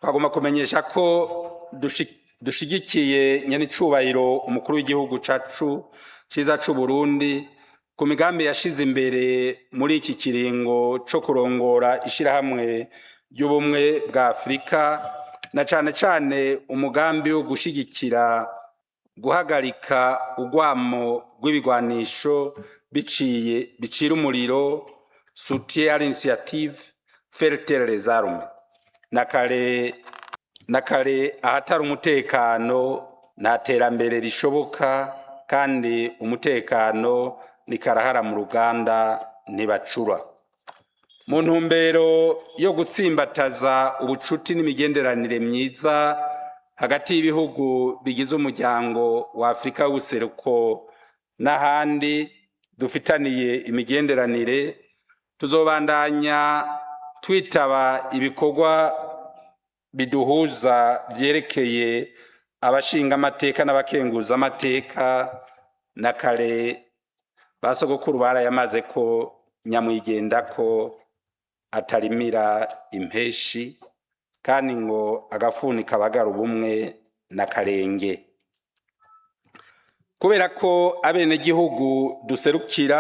twagomba kumenyesha ko dushigikiye nyenicubahiro umukuru w'igihugu cacu ciza c'u Burundi ku migambi yashize imbere muri iki kiringo co kurongora ishirahamwe ry'ubumwe bwa Afrika, na cane cane umugambi wo gushigikira guhagarika urwamo rw'ibigwanisho bicira umuriro, soutien à l'initiative faire taire les armes. Nakare ahatari umutekano nta terambere rishoboka, kandi umutekano ni karahara mu ruganda ntibacura. Mu ntumbero yo gutsimbataza ubucuti n'imigenderanire myiza hagati y'ibihugu bigize umuryango wa Afrika w'ubuseruko n'ahandi dufitaniye imigenderanire, tuzobandanya twitaba ibikorwa biduhuza vyerekeye abashinga amateka n'abakenguza amateka. Na kare basogokuru barayamaze ko nyamwigenda ko atarimira impeshi, kandi ngo agafuni kabagara ubumwe na karenge. Kubera ko abenegihugu duserukira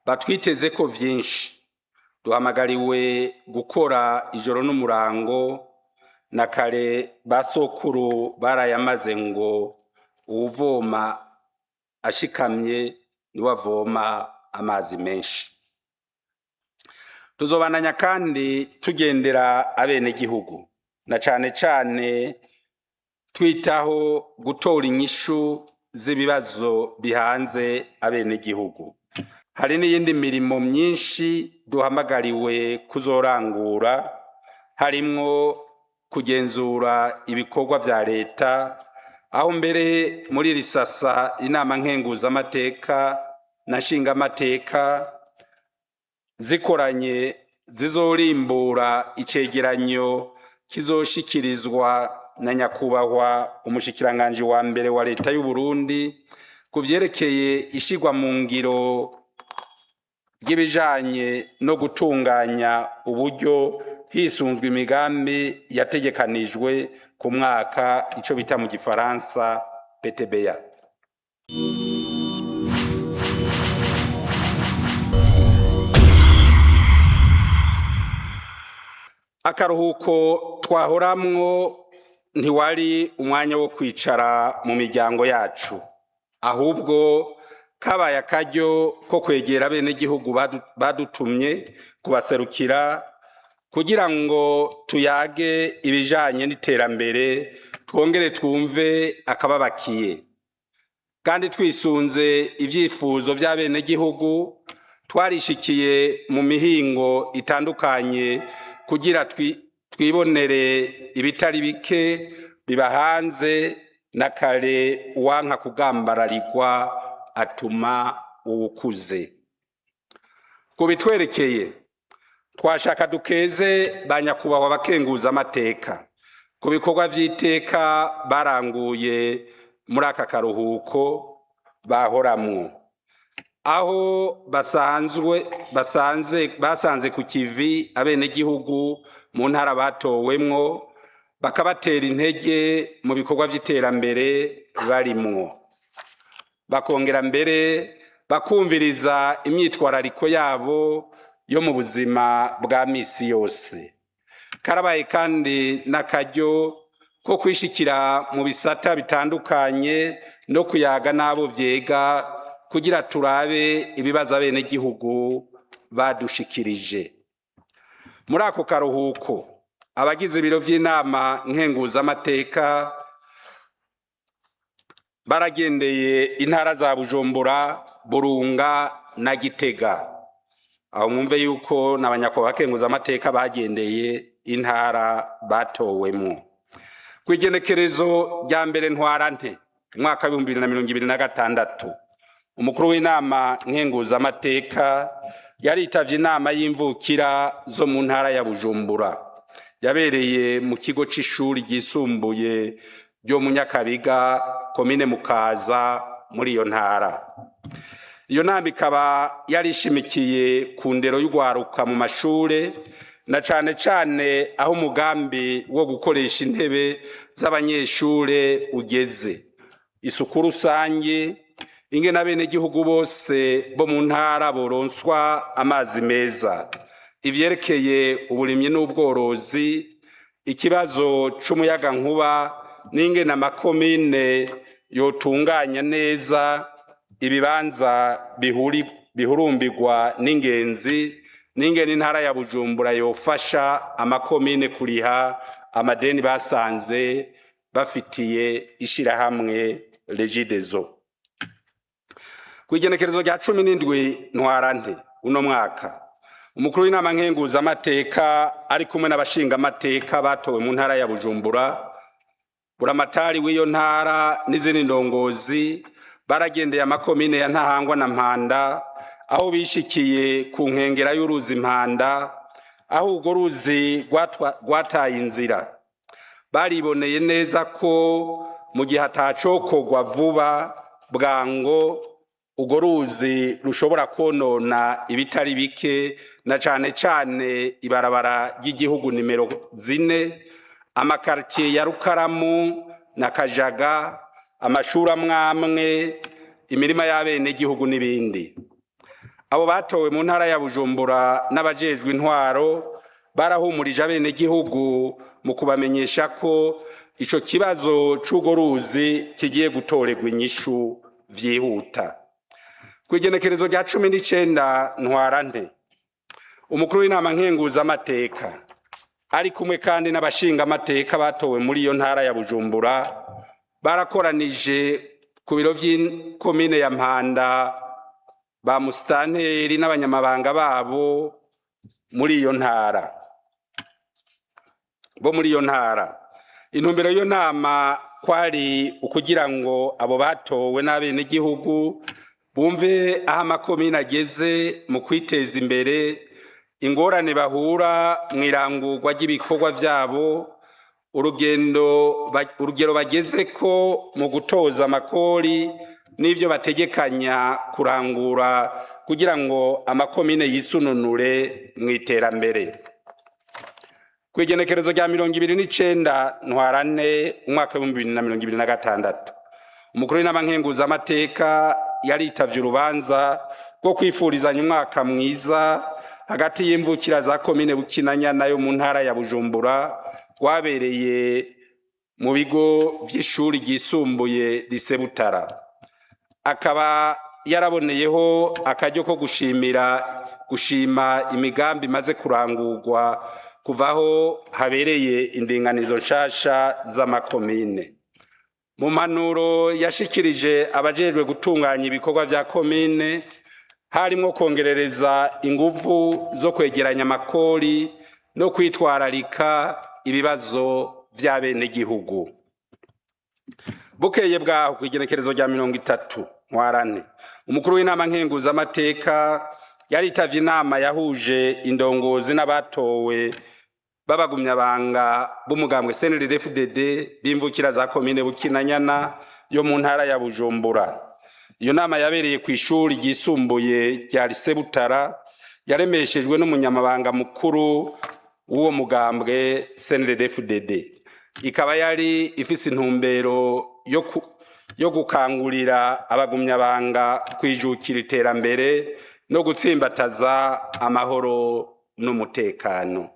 batwiteze ko vyinshi, duhamagariwe gukora ijoro n'umurango. Na kare basokuru barayamaze ngo uwuvoma ashikamye niwe avoma amazi menshi. Tuzobandanya kandi tugendera abenegihugu, na cane cane twitaho gutora inyishu z'ibibazo bihanze abenegihugu. Hari n'iyindi mirimo myinshi duhamagariwe kuzorangura, harimwo kugenzura ibikorwa vya leta, aho mbere muri risasa inama nkenguza amateka na nshinga amateka zikoranye zizorimbura icegeranyo kizoshikirizwa na nyakubahwa umushikiranganje wa mbere wa leta y'u Burundi kuvyerekeye ishigwa mu ngiro ry'ibijanye no gutunganya uburyo hisunzwe imigambi yategekanijwe ku mwaka, ico bita mu gifaransa PTBA. Akaruhuko twahoramwo ntiwari umwanya wo kwicara mu miryango yacu, ahubwo kabaye akaryo ko kwegera abenegihugu badutumye kubaserukira, kugira ngo tuyage ibijanye n'iterambere, twongere twumve akababakiye. Kandi twisunze ivyifuzo vy'abenegihugu, twarishikiye mu mihingo itandukanye kugira twibonere ibitari bike biba hanze. Na kare uwanka kugambararirwa atuma uwukuze. Kubitwerekeye twashaka dukeze ba nyakubahwa abakenguza amateka ku bikorwa vy'iteka baranguye muri aka karuhuko bahoramwo, aho basanze ku kivi abenegihugu mu ntara batowemwo, bakabatera intege mu bikorwa vy'iterambere barimwo, bakongera mbere bakumviriza imyitwarariko yabo yo mu buzima bwa misi yose. Karabaye kandi n'akaryo ko kwishikira mu bisata bitandukanye no kuyaga n'abo vyega, kugira turabe ibibazo abenegihugu badushikirije. Muri ako karuhuko abagize ibiro vy'inama nkenguza amateka baragendeye intara za Bujumbura, Burunga na Gitega. Aho mwumve yuko n'abanyakubahwa bakenguza amateka bagendeye intara batowemwo. Kwigenekerezo rya mbere ntwarante umwaka wa 2026, umukuru w'inama nkenguza amateka yaritavye inama y'imvukira zo mu ntara ya Bujumbura, yabereye mu kigo c'ishuri ryisumbuye ryo mu Nyakabiga, komine Mukaza, muri iyo ntara. Iyo nama ikaba yarishimikiye ku ndero y'ugwaruka mu mashure na cane cane aho umugambi wo gukoresha intebe z'abanyeshure ugeze, isuku rusange, ingene abenegihugu bose bo mu ntara boronswa amazi meza, ivyerekeye uburimyi n'ubworozi, ikibazo c'umuyagankuba n'ingene amakomine yotunganya neza ibibanza bihurumbirwa n'ingenzi, n'ingene intara ya Bujumbura yofasha amakomine kuriha amadeni basanze bafitiye ishirahamwe Regideso. Kw'igenekerezo rya 17 Ntwarante uno mwaka, umukuru w'inama nkenguzamateka ari kumwe n'abashinga amateka batowe mu ntara ya Bujumbura, buramatari w'iyo ntara n'izindi ndongozi baragendeye amakomine ya Ntahangwa na Mpanda, aho bishikiye ku nkengera y'uruzi Mpanda, aho urwo ruzi rwataye inzira. Bariboneye neza ko mu gihe atacokorwa vuba bwango urwo ruzi rushobora konona ibitari bike, na cane cane ibarabara ry'igihugu nimero 4, amakartier ya Rukaramu na Kajaga, amashuri amwamwe, imirima y'abenegihugu n'ibindi. Abo batowe mu ntara ya Bujumbura n'abajejwe intwaro barahumurije abenegihugu mu kubamenyesha ko ico kibazo c'urwo ruzi kigiye gutorerwa inyishu vyihuta. Kw'igenekerezo rya 19 Ntwarante, umukuru w'inama nkenguzamateka ari kumwe kandi n'abashinga amateka batowe muri iyo ntara ya Bujumbura barakoranije ku biro vy'komine ya Mpanda ba musitanteri n'abanyamabanga babo muri iyo ntara. Intumbero y'iyo nama kwari ukugira ngo abo batowe n'abenegihugu bumve aho amakomine ageze mu kwiteza imbere, ingorane bahura mw'irangurwa ry'ibikorwa vyabo, urugero bageze ko mu gutoza amakori n'ivyo bategekanya kurangura kugira ngo amakomine yisununure mw'iterambere. Kw'igenekerezo rya 29 Ntwarante umwaka wa 2026, umukuru w'inama nkenguzamateka yaritavye urubanza rwo kwifurizanya umwaka mwiza hagati y'imvukira za komine Bukinanyana yo mu ntara ya Bujumbura, rwabereye mu bigo vy'ishuri ryisumbuye Lycée Butara. Akaba yaraboneyeho akaryo ko gushima imigambi maze kurangurwa kuvaho habereye indinganizo nshasha z'amakomine. Mu mpanuro yashikirije abajejwe gutunganya ibikorwa vya komine harimwo kongerereza inguvu zo kwegeranya amakori no kwitwararika ibibazo vy'abenegihugu. Bukeye bwaho kw'igenekerezo rya 30 Ntwarante, umukuru w'inama nkenguzamateka yaritavye inama yahuje indongozi n'abatowe b'abagumyabanga b'umugambwe CNDD-FDD b'imvukira za komine Bukinanyana yo mu ntara ya Bujumbura. Iyo nama yabereye kw'ishuri ryisumbuye rya Lycée Butara, yaremeshejwe n'umunyamabanga mukuru w'uwo mugambwe CNDD-FDD. Ikaba yari ifise intumbero yo gukangurira abagumyabanga kwijukira iterambere no gutsimbataza amahoro n'umutekano.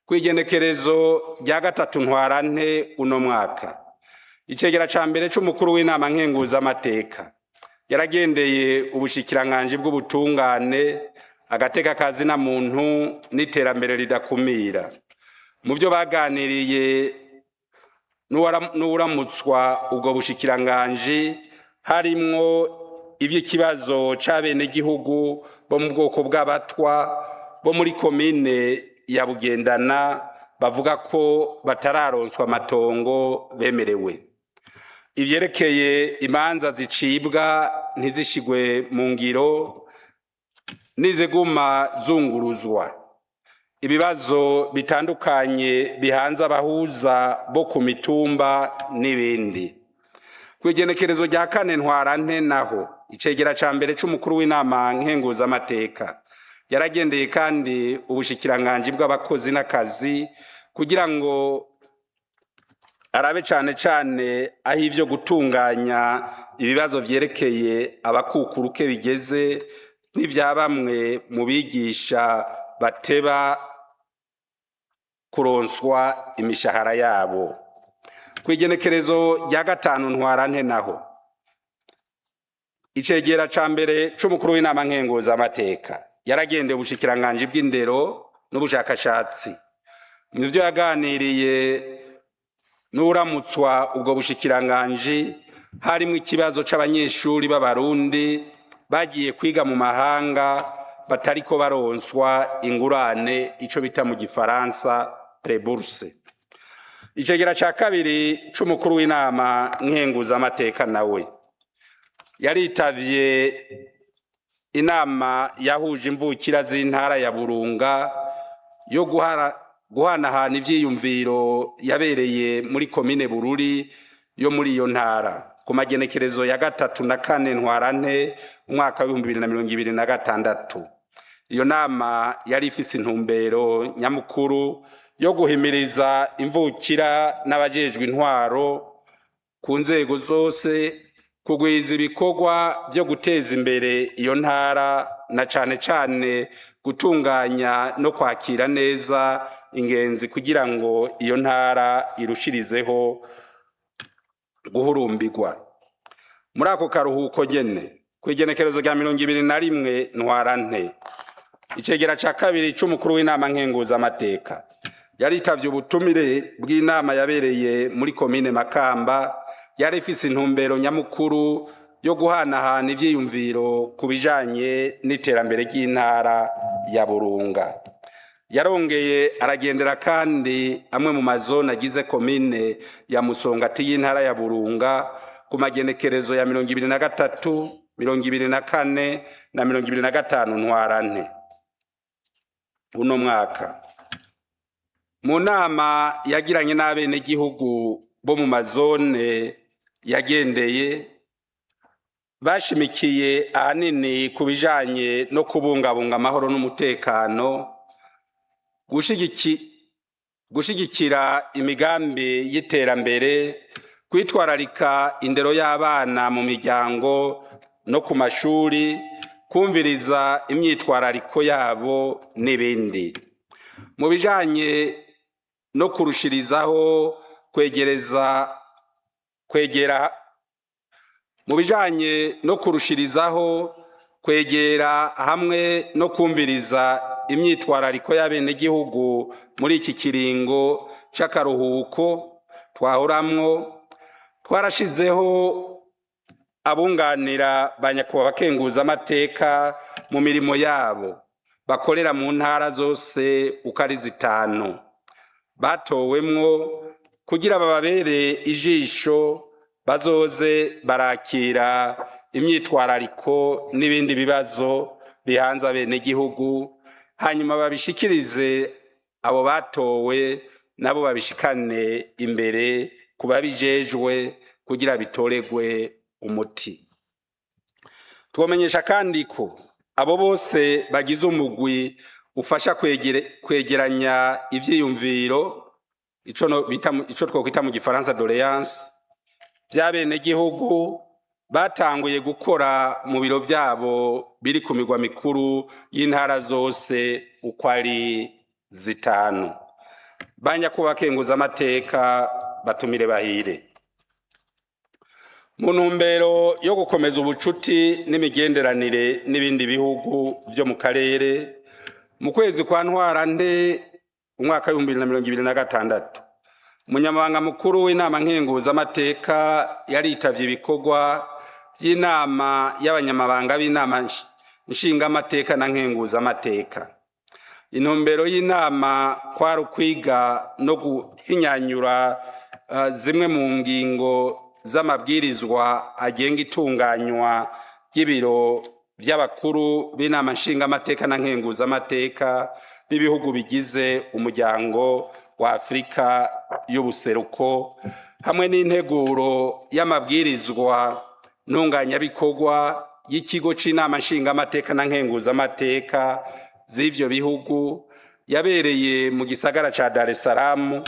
Kw'igenekerezo rya 3 Ntwarante uno mwaka, icegera ca mbere c'umukuru w'inama nkenguzamateka yaragendeye ubushikiranganji bw'ubutungane, agateka kazina muntu n'iterambere ridakumira. Mu byo baganiriye n'uwuramutswa ubwo bushikiranganji harimwo ivy'ikibazo c'abenegihugu bo mu bwoko bw'abatwa bo muri komine ya Bugendana bavuga ko batararonswa amatongo bemerewe. Ivyerekeye imanza zicibwa ntizishigwe mu ngiro nizeguma zunguruzwa. Ibibazo bitandukanye bihanze abahuza bo ku mitumba n'ibindi. Kw'igenekerezo rya 4 Ntwarante naho, icegera ca mbere c'umukuru w'inama nkenguzamateka yaragendeye kandi ubushikiranganji bw'abakozi n'akazi kugira ngo arabe cane cane aho ivyo gutunganya ibibazo vyerekeye abakukuruke bigeze n'ivya bamwe mu bigisha bateba kuronswa imishahara yabo. Kw'igenekerezo rya 5 ntwarante naho icegera ca mbere c'umukuru w'inama nkenguzamateka yaragendeye ubushikiranganji bw'indero n'ubushakashatsi. Muvyo yaganiriye n'uramutswa ubwo bushikiranganji harimwo ikibazo c'abanyeshuri b'abarundi bagiye kwiga mu mahanga batariko baronswa ingurane, ico bita mu gifaransa prébourse. Icegera ca kabiri c'umukuru w'inama nkenguzamateka nawe yaritavye inama yahuje imvukira z'intara ya Burunga yo guhanahana ivyiyumviro yabereye muri komine Bururi yo muri iyo ntara ku magenekerezo ya 3 na 4 ntwarante umwaka wa 2026. Iyo nama yari ifise intumbero nyamukuru yo guhimiriza imvukira n'abajejwe intwaro ku nzego zose kugwiza ibikorwa byo guteza imbere iyo ntara na cane cane gutunganya no kwakira neza ingenzi kugira ngo iyo ntara irushirizeho guhurumbirwa. Muri ako karuhuko nyene kw'igenekerezo rya 21 ntwarante icegera ca kabiri c'umukuru w'inama nkenguzamateka yaritavye ubutumire bw'inama yabereye muri komine Makamba yari ifise intumbero nyamukuru yo guhanahana ivyiyumviro ku bijanye n'iterambere ry'intara ya Burunga. Yarongeye aragendera kandi amwe mu mazone agize komine ya Musongati y'intara ya Burunga ku magenekerezo ya 23, 24 na 25 ntwarante uno mwaka. Mu nama yagiranye n'abenegihugu bo mu mazone yagendeye bashimikiye ahanini ku bijanye no kubungabunga amahoro n'umutekano, gushigikira imigambi y'iterambere, kwitwararika indero y'abana mu miryango no ku mashuri, kumviriza imyitwarariko yabo n'ibindi. Mu bijanye no kurushirizaho kwegera hamwe no kumviriza imyitwarariko y'abenegihugu muri iki kiringo c'akaruhuko twahoramwo, twarashizeho abunganira banyakubahwa bakenguzamateka mu mirimo yabo bakorera mu ntara zose uko ari 5 batowemwo kugira bababere ijisho bazoze barakira imyitwarariko n'ibindi bibazo bihanze abenegihugu, hanyuma babishikirize abo batowe nabo babishikane imbere kubabijejwe kugira bitoregwe umuti. Twomenyesha kandi ko abo bose bagize umugwi ufasha kwegeranya ivyiyumviro, ico twokwita mu gifaransa doléance, vy'abenegihugu batanguye gukora mu biro vyabo biri ku migwa mikuru y'intara zose uko ari 5. Banyakubahwa bakenguzamateka batumire bahire. Mu ntumbero yo gukomeza ubucuti n'imigenderanire n'ibindi bihugu vyo mu karere, mu kwezi kwa ntwarante umwaka wa 2026 umunyamabanga mukuru w'inama nkenguzamateka yaritavye ibikorwa vy'inama y'abanyamabanga b'inama nshingamateka na nkenguzamateka. Intumbero y'inama kwari ukwiga no guhinyanyura zimwe mu ngingo z'amabwirizwa agenga itunganywa ry'ibiro by'abakuru b'inama nshingamateka na nkenguzamateka b'ibihugu bigize umuryango wa Afrika y'ubuseruko, hamwe n'integuro y'amabwirizwa ntunganya bikorwa y'ikigo c'inama nshingamateka na nkenguzamateka z'ivyo bihugu yabereye mu gisagara ca Dar es Salaam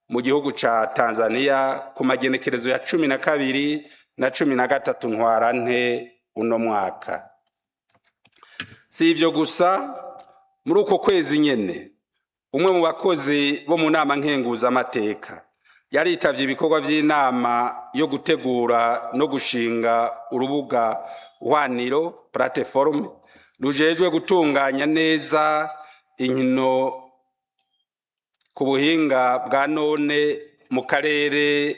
mu gihugu ca Tanzania ku magenekerezo ya 12 na 13 ntwarante uno mwaka. Si ivyo gusa, muri uko kwezi nyene umwe mu bakozi bo mu nama nkenguza amateka yaritavye ibikorwa vy'inama yo gutegura no gushinga urubuga hwaniro platform rujejwe gutunganya neza inkino ku buhinga bwa none mu karere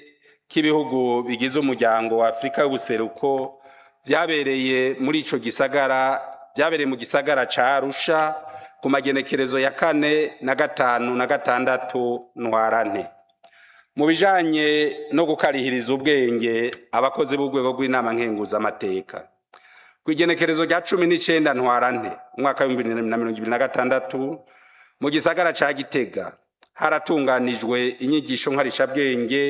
k'ibihugu bigize umuryango wa Afrika y'ubuseruko vyabereye muri ico gisagara, vyabereye mu gisagara ca Arusha ku magenekerezo ya 4 na 5 na 6 ntwarante. Mu bijanye no gukarihiriza ubwenge abakozi b'urwego rw'inama nkenguza amateka, kwigenekerezo rya 19 ntwarante umwaka wa 2026 mu gisagara ca Gitega haratunganijwe inyigisho nkarishabwenge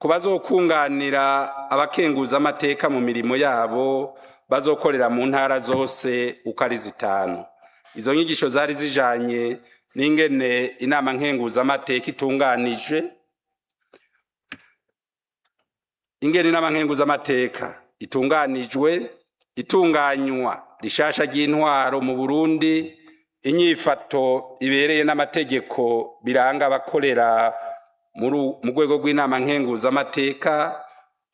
ku bazokunganira abakenguza amateka mu mirimo yabo bazokorera mu ntara zose uko ari 5. Izo nyigisho zari zijanye n'ingene inama nkenguza amateka itunganije, ingene inama nkenguza amateka itunganijwe, itunganywa rishasha ry'intwaro mu Burundi, inyifato ibereye n'amategeko biranga abakorera mu rwego rw'inama nkenguza amateka,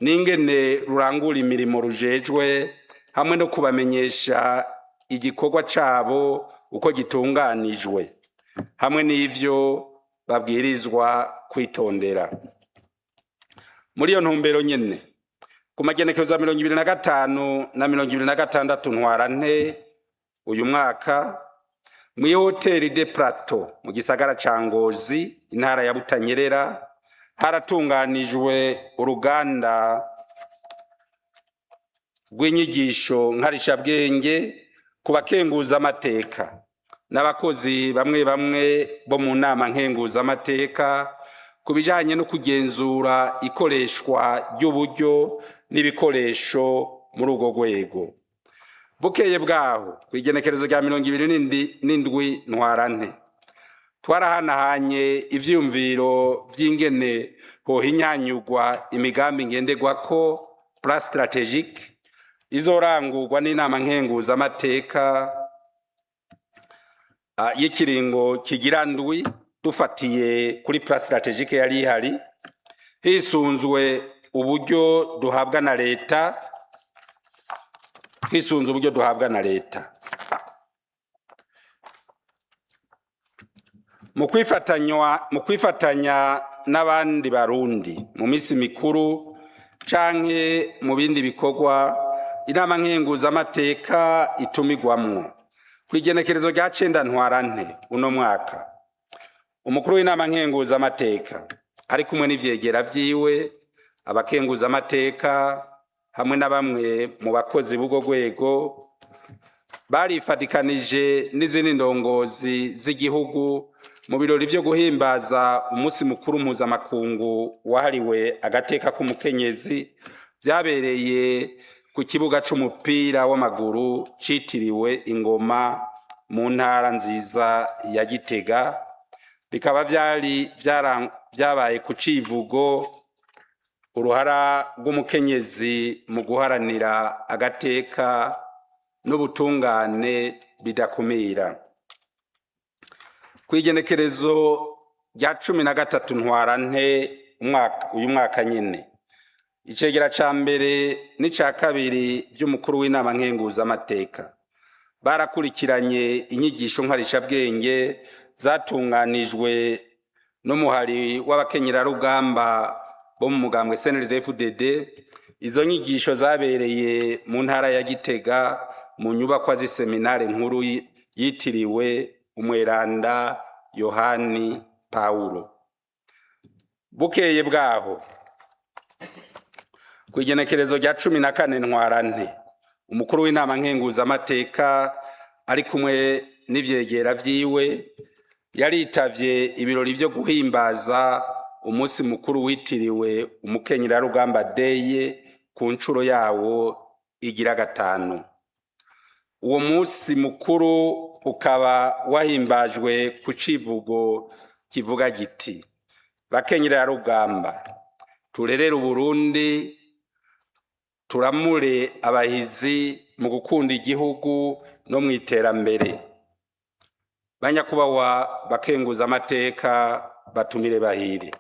n'ingene rurangura imirimo rujejwe, hamwe no kubamenyesha igikorwa cabo uko gitunganijwe, hamwe n'ivyo babwirizwa kwitondera. Muri iyo ntumbero nyene ku magenekerezo ya 2025 na 2026 ntwarante uyu mwaka mu hoteli de Plateau mu gisagara ca Ngozi intara ya Butanyerera haratunganijwe uruganda rw'inyigisho nkarishabwenge ku bakenguza amateka n'abakozi bamwe bamwe bo mu nama nkenguza amateka ku bijanye no kugenzura ikoreshwa ry'uburyo n'ibikoresho muri urwo rwego. Bukeye bwaho kwigenekerezo rya 27 ntwarante twarahanahanye ivyumviro vy'ingene hohinyanyurwa imigambi ngenderwako plan strategique izorangurwa n'inama nkenguza amateka y'ikiringo kigira ndwi, dufatiye kuri plan strategique yari ihari hisunzwe uburyo duhabwa na leta, mu kwifatanya n'abandi barundi mu misi mikuru canke mu bindi bikorwa inama nkenguza amateka itumigwamwo. Kwigenekerezo rya 9 ntwarante uno mwaka umukuru w'inama nkenguza amateka ari kumwe n'ivyegera vyiwe, abakenguza amateka hamwe na bamwe mu bakozi b'urwo rwego barifatikanije n'izindi ndongozi z'igihugu mu birori vyo guhimbaza umunsi mukuru mpuzamakungu wahariwe agateka k'umukenyezi vyabereye ku kibuga c'umupira w'amaguru citiriwe Ingoma mu ntara nziza ya Gitega. Bikaba vyabaye ku civugo uruhara rw'umukenyezi mu guharanira agateka n'ubutungane bidakumira. Kwigenekerezo rya 13 ntwarante uyu mwaka nyene icegera ca mbere n'ica kabiri by'umukuru w'inama nkenguza amateka barakurikiranye inyigisho nkarishabwenge zatunganijwe n'umuhari w'abakenyerarugamba bo mu mugambwe CNDD-FDD. Izo nyigisho zabereye mu ntara ya Gitega mu nyubakwa z'iseminare nkuru yitiriwe Umweranda Yohani Paulo. Bukeye bwaho kwigenekerezo rya 14 ntwarante umukuru w'inama nkenguza amateka ari kumwe n'ivyegera vyiwe yaritavye ibirori vyo guhimbaza umunsi mukuru witiriwe Umukenyerarugamba Day ku ncuro yawo igira 5. Uwo munsi mukuru ukaba wahimbajwe ku civugo kivuga giti bakenyera rugamba turerere Uburundi turamure abahizi mu gukunda igihugu no mwiterambere. Banyakubahwa bakenguza amateka batumire bahire.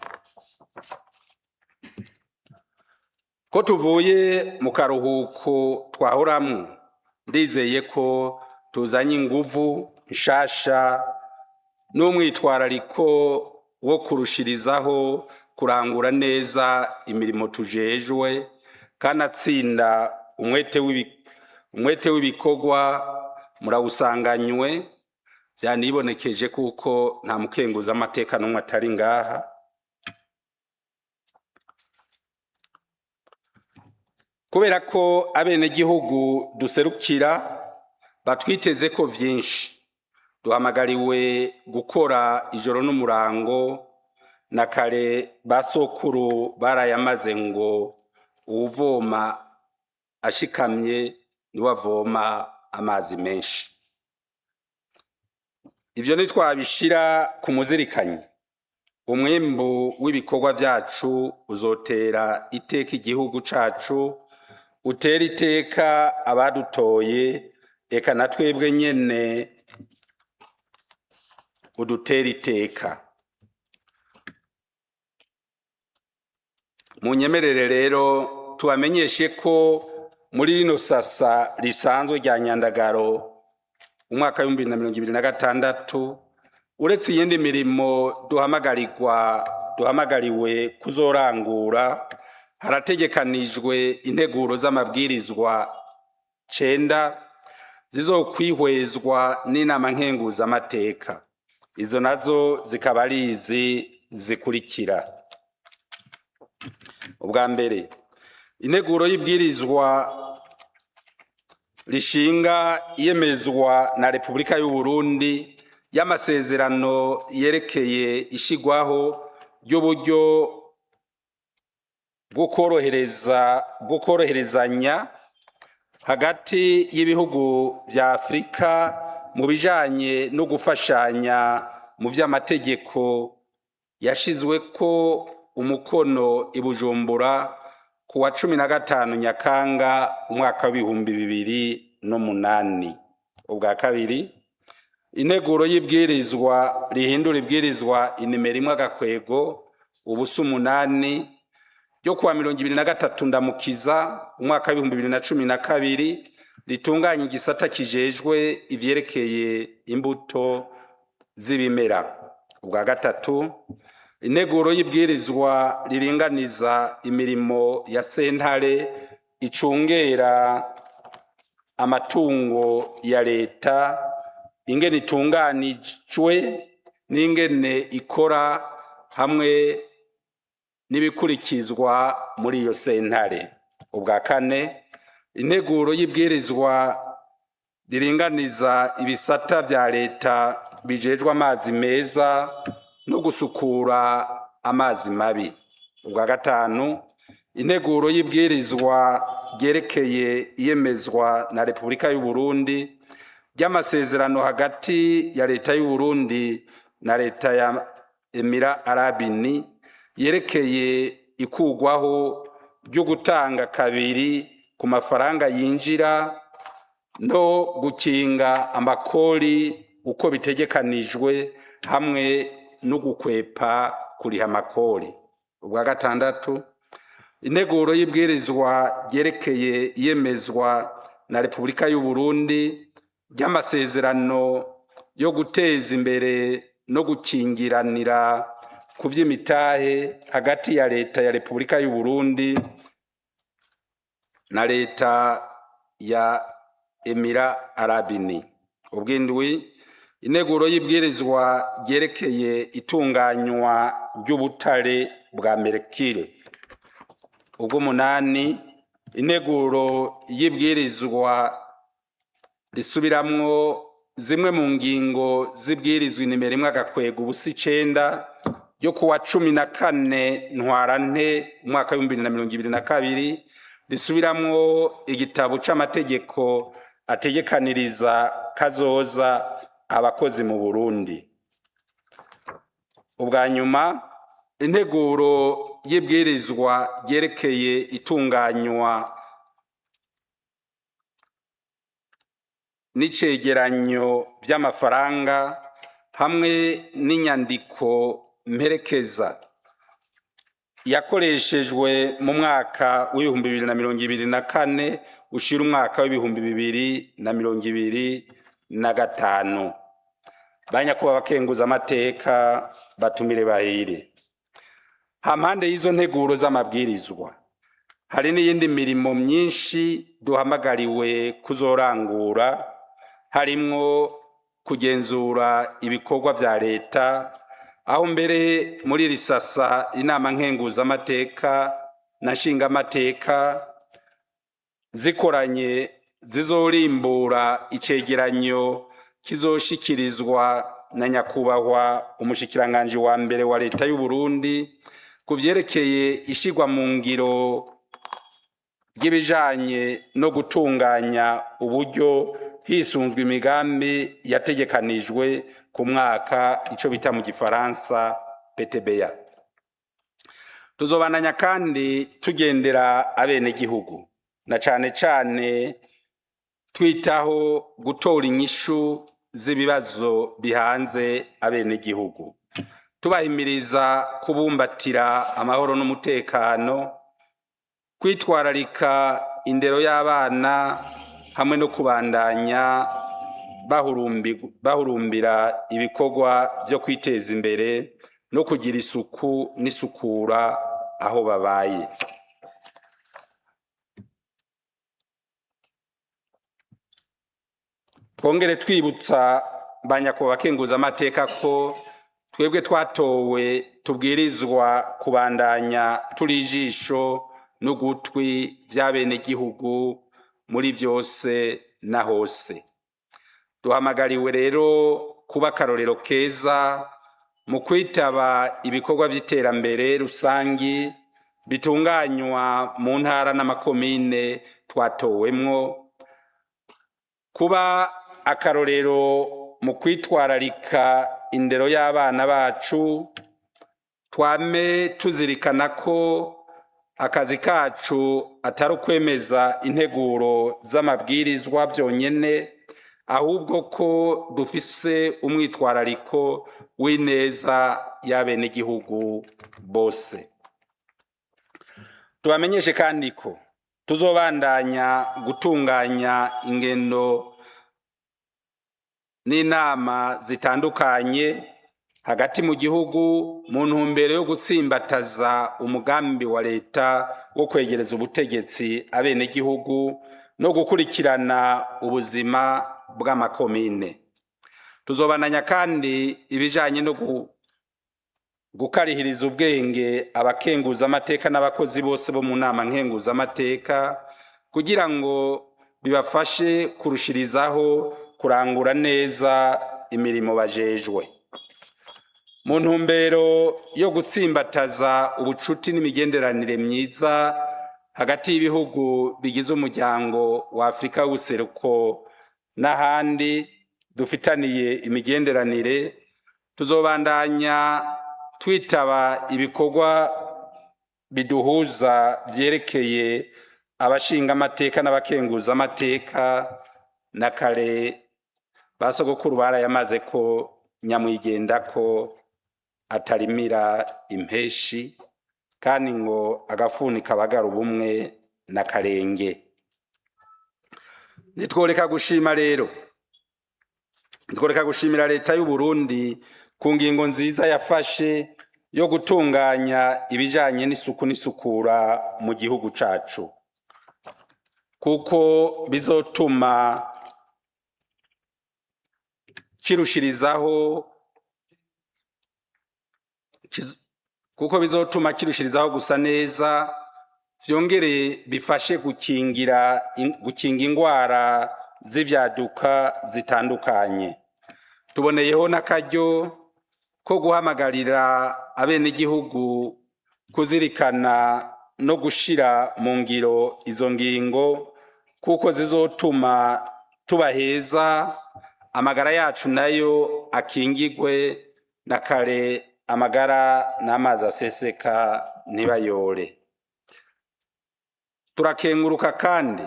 Ko tuvuye mu karuhuko twahoramwo ndizeye ko tuzanye inguvu nshasha n'umwitwarariko wo kurushirizaho kurangura neza imirimo tujejwe kanatsinda umwete w'ibikorwa murawusanganywe. Vyanibonekeje kuko nta mukenguza amateka n'umwe atari ngaha. Kubera ko abenegihugu duserukira batwiteze ko vyinshi, duhamagariwe gukora ijoro n'umurango, na kare basokuru barayamaze ngo uwuvoma ashikamye niwe avoma amazi menshi. Ivyo nitwabishira ku muzirikanyi, umwimbu w'ibikorwa vyacu uzotera iteka igihugu cacu, utera iteka abadutoye, eka na twebwe nyene udutera iteka. Munyemerere rero tubamenyeshe ko muri rino sasa risanzwe rya Nyandagaro umwaka wa 2026 uretse iyindi mirimo duhamagariwe kuzorangura, harategekanijwe integuro z'amabwirizwa 9 zizokwihwezwa n'inama nkenguza amateka. Izo nazo zikaba ari izi zikurikira. Ubwa mbere, integuro y'ibwirizwa rishinga iyemezwa na Repubulika y'u Burundi y'amasezerano yerekeye ishigwaho ry'uburyo bwo koroherezanya hagati y'ibihugu vya Afrika mu bijanye no gufashanya mu vy'amategeko, yashizweko umukono i Bujumbura ku wa 15 Nyakanga umwaka wa 2008. Ubwa kabiri, integuro y'ibwirizwa rihindura ibwirizwa inimero 1/8 ryo kuwa 23 Ndamukiza umwaka wa 2012 ritunganya igisata kijejwe ivyerekeye imbuto z'ibimera. Ubwa gatatu, integuro y'ibwirizwa riringaniza imirimo ya sentare icungera amatungo ya leta, ingene itunganijwe n'ingene ikora hamwe n'ibikurikizwa muri iyo sentare. Ubwa kane, integuro y'ibwirizwa riringaniza ibisata vya leta bijejwe amazi meza no gusukura amazi mabi. Ubwa gatanu, integuro y'ibwirizwa ryerekeye iyemezwa na Repubulika y'u Burundi ry'amasezerano hagati ya leta y'u Burundi na leta ya Emira Arabini yerekeye ikugwaho ryo gutanga kabiri ku mafaranga yinjira no gukinga amakori uko bitegekanijwe hamwe no gukwepa kuriha amakori. Ubwa gatandatu, integuro y'ibwirizwa ryerekeye iyemezwa na Repubulika y'u Burundi ry'amasezerano yo guteza imbere no gukingiranira ku vy'imitahe hagati ya leta ya Repubulika y'u Burundi na leta ya Emira Arabini. Ubwindwi, integuro y'ibwirizwa ryerekeye itunganywa ry'ubutare bwa Mercure. Ubw'umunani, integuro y'ibwirizwa risubiramwo zimwe mu ngingo z'ibwirizwa inimero 1/9 ryo kuwa 14 Ntwarante umwaka wa 2022 risubiramwo igitabo c'amategeko ategekaniriza kazoza abakozi mu Burundi. Ubwa nyuma, integuro y'ibwirizwa ryerekeye itunganywa n'icegeranyo by'amafaranga hamwe n'inyandiko mperekeza yakoreshejwe mu mwaka w'ibihumbi 2024 ushira umwaka w'ibihumbi 2025. Banyakuba bakenguza amateka batumire bahire. Hampande y'izo nteguro z'amabwirizwa hari n'iyindi mirimo myinshi duhamagariwe kuzorangura, harimwo kugenzura ibikorwa vya leta, aho mbere muri risasa inama nkenguza amateka na nshinga amateka zikoranye zizorimbura icegeranyo kizoshikirizwa na nyakubahwa umushikiranganje wa mbere wa leta y'u Burundi kuvyerekeye ishigwa mu ngiro ry'ibijanye no gutunganya uburyo hisunzwe imigambi yategekanijwe ku mwaka ico bita mu gifaransa PTBA. Tuzobananya kandi tugendera abene gihugu na cane cane twitaho gutora inyishu z'ibibazo bihanze abene gihugu, tubahimiriza kubumbatira amahoro n'umutekano, kwitwararika indero y'abana hamwe no kubandanya bahurumbira ibikorwa byo kwiteza imbere no kugira isuku n'isukura aho babaye. Twongere twibutsa banyakuba bakenguza amateka ko twebwe twatowe tubwirizwa kubandanya turi ijisho n'ugutwi vy'abene gihugu muri vyose na hose. Duhamagariwe rero kuba akarorero keza mu kwitaba ibikorwa vy'iterambere rusangi bitunganywa mu ntara n'amakomine twatowemwo, kuba akarorero mu kwitwararika indero y'abana bacu, twame tuzirikana ko akazi kacu atari ukwemeza integuro z'amabwirizwa byonyene, ahubwo ko dufise umwitwarariko w'ineza y'abene gihugu bose. Tubamenyeshe kandi ko tuzobandanya gutunganya ingendo n'inama zitandukanye hagati mu gihugu mu ntumbero yo gutsimbataza umugambi wa leta wo kwegereza ubutegetsi abene gihugu no gukurikirana ubuzima bw'amakomine. Tuzobananya kandi ibijanye no gukarihiriza ubwenge abakenguza amateka n'abakozi bose bo mu nama nkenguza amateka kugira ngo bibafashe kurushirizaho kurangura neza imirimo bajejwe. Mu ntumbero yo gutsimbataza ubucuti n'imigenderanire myiza hagati y'ibihugu bigize umuryango wa Afrika w'ubuseruko n'ahandi dufitaniye imigenderanire, tuzobandanya twitaba ibikorwa biduhuza vyerekeye abashinga amateka n'abakenguza amateka, na kare basogokuru barayamaze ko nyamwigenda ko atarimira impeshi kandi ngo agafuni kabagara ubumwe na karenge. Nitworeka gushima rero, nitworeka gushimira leta y'u Burundi ku ngingo nziza yafashe yo gutunganya ibijanye n'isuku n'isukura mu gihugu cacu, kuko bizotuma kirushirizaho gusa neza, vyongere bifashe gukinga ingwara z'ivyaduka zitandukanye. Tuboneyeho n'akaryo ko guhamagarira abene gihugu kuzirikana no gushira mu ngiro izo ngingo, kuko zizotuma tubaheza amagara yacu nayo akingigwe, na kare amagara n'amazi aseseka ntibayore. Turakenguruka kandi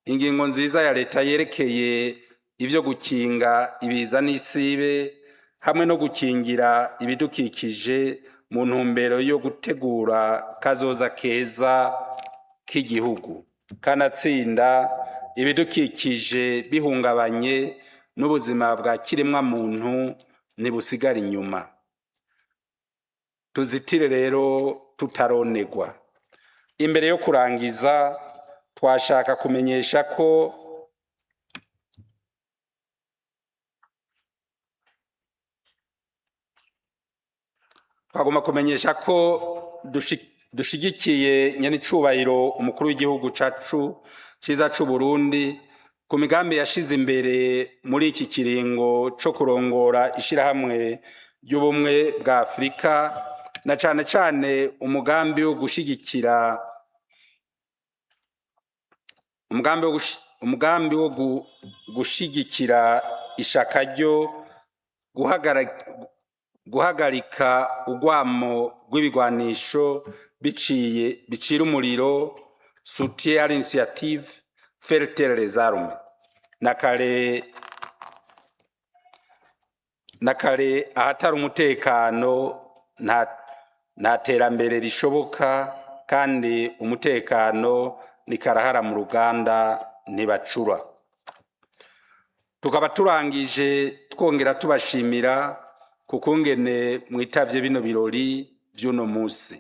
ingingo nziza ya leta yerekeye ivyo gukinga ibiza n'isibe hamwe no gukingira ibidukikije mu ntumbero yo gutegura kazoza keza k'igihugu, kanatsinda ibidukikije bihungabanye n'ubuzima bwa kiremwa muntu ntibusigara inyuma. Tuzitire rero tutaronegwa. Imbere yo kurangiza, twashaka kumenyesha ko dushigikiye nyenicubahiro umukuru w'igihugu cacu ciza c'u Burundi ku migambi yashize imbere muri iki kiringo co kurongora ishirahamwe ry'ubumwe bwa Afrika, na cane cane umugambi wo gushigikira ishaka ryo guhagarika urwamo rw'ibigwanisho bicira umuriro, soutien à l'initiative faire taire les armes. Na kare ahatari umutekano nta terambere rishoboka, kandi umutekano ni karahara mu ruganda ntibacura. Tukaba turangije twongera tubashimira kukungene mwitavye bino birori vy'uno musi.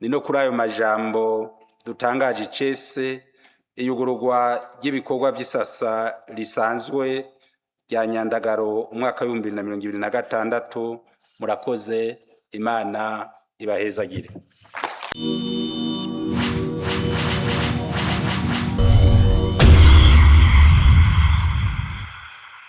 Ni no kuri ayo majambo dutangaje icese iyugururwa ry'ibikorwa vy'isasa risanzwe rya Nyandagaro umwaka wa 2026. Murakoze, Imana ibahezagire.